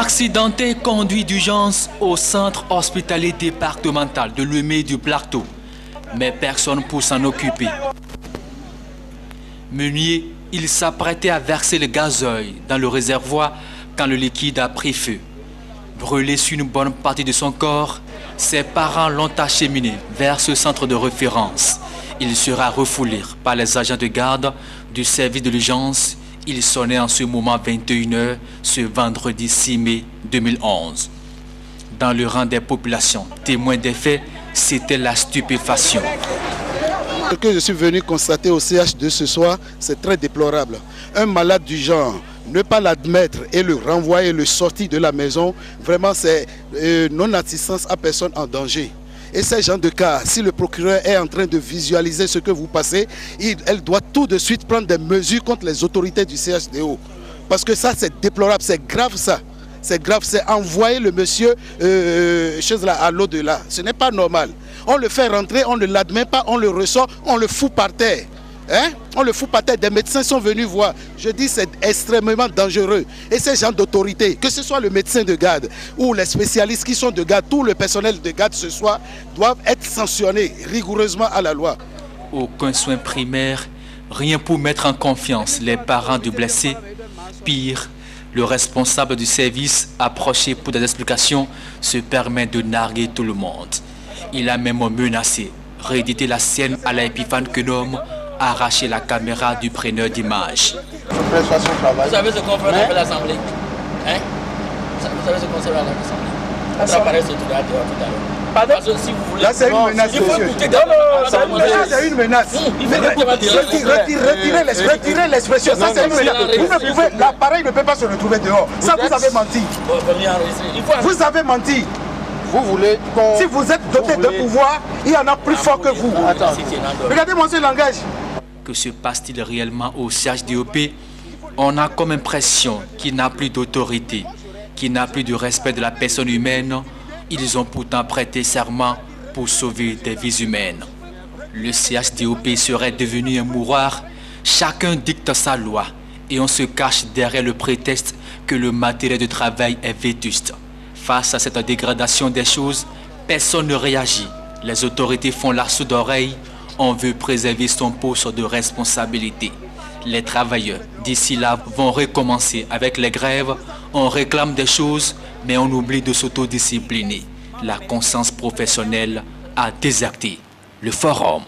Accidenté conduit d'urgence au centre hospitalier départemental de Lemay-du-Plateau, mais personne pour s'en occuper. Meunier, il s'apprêtait à verser le gazoil dans le réservoir quand le liquide a pris feu. Brûlé sur une bonne partie de son corps, ses parents l'ont acheminé vers ce centre de référence. Il sera refoulé par les agents de garde du service de l'urgence. Il sonnait en ce moment 21h ce vendredi 6 mai 2011. Dans le rang des populations témoins des faits, c'était la stupéfaction. Ce que je suis venu constater au CH2 ce soir, c'est très déplorable. Un malade du genre, ne pas l'admettre et le renvoyer, le sortir de la maison, vraiment c'est non-assistance à personne en danger. Et ces gens de cas, si le procureur est en train de visualiser ce que vous passez, elle doit tout de suite prendre des mesures contre les autorités du CHDO. Parce que ça c'est déplorable, c'est grave ça. C'est grave, c'est envoyer le monsieur à l'au-delà. Ce n'est pas normal. On le fait rentrer, on ne l'admet pas, on le ressort, on le fout par terre. Hein? On le fout par terre. Des médecins sont venus voir. Je dis c'est extrêmement dangereux. Et ces gens d'autorité, que ce soit le médecin de garde ou les spécialistes qui sont de garde, tout le personnel de garde ce soir, doivent être sanctionnés rigoureusement à la loi. Aucun soin primaire, rien pour mettre en confiance les parents du blessé. Pire, le responsable du service, approché pour des explications, se permet de narguer tout le monde. Il a même menacé, rééditer la scène à l'épiphane que nomme, arracher la caméra du preneur d'images. Vous savez ce qu'on fait avec l'Assemblée, hein? Vous savez ce qu'on fait avec l'Assemblée? Votre appareil se trouvera dehors tout à l'heure. Parce que si vous voulez... Là c'est une menace, monsieur. C'est une menace. Retirez l'expression. Ça c'est une menace. L'appareil ne peut pas se retrouver dehors. Ça vous avez menti. Vous avez menti. Vous voulez si vous êtes doté de pouvoir, il y en a plus fort que vous. Regardez-moi ce langage. Que se passe-t-il réellement au CHDOP? On a comme impression qu'il n'a plus d'autorité, qu'il n'a plus de respect de la personne humaine. Ils ont pourtant prêté serment pour sauver des vies humaines. Le CHDOP serait devenu un mouroir. Chacun dicte sa loi et on se cache derrière le prétexte que le matériel de travail est vétuste. Face à cette dégradation des choses, personne ne réagit. Les autorités font la sourde oreille. On veut préserver son poste de responsabilité. Les travailleurs, d'ici là, vont recommencer avec les grèves. On réclame des choses, mais on oublie de s'autodiscipliner. La conscience professionnelle a déserté le forum.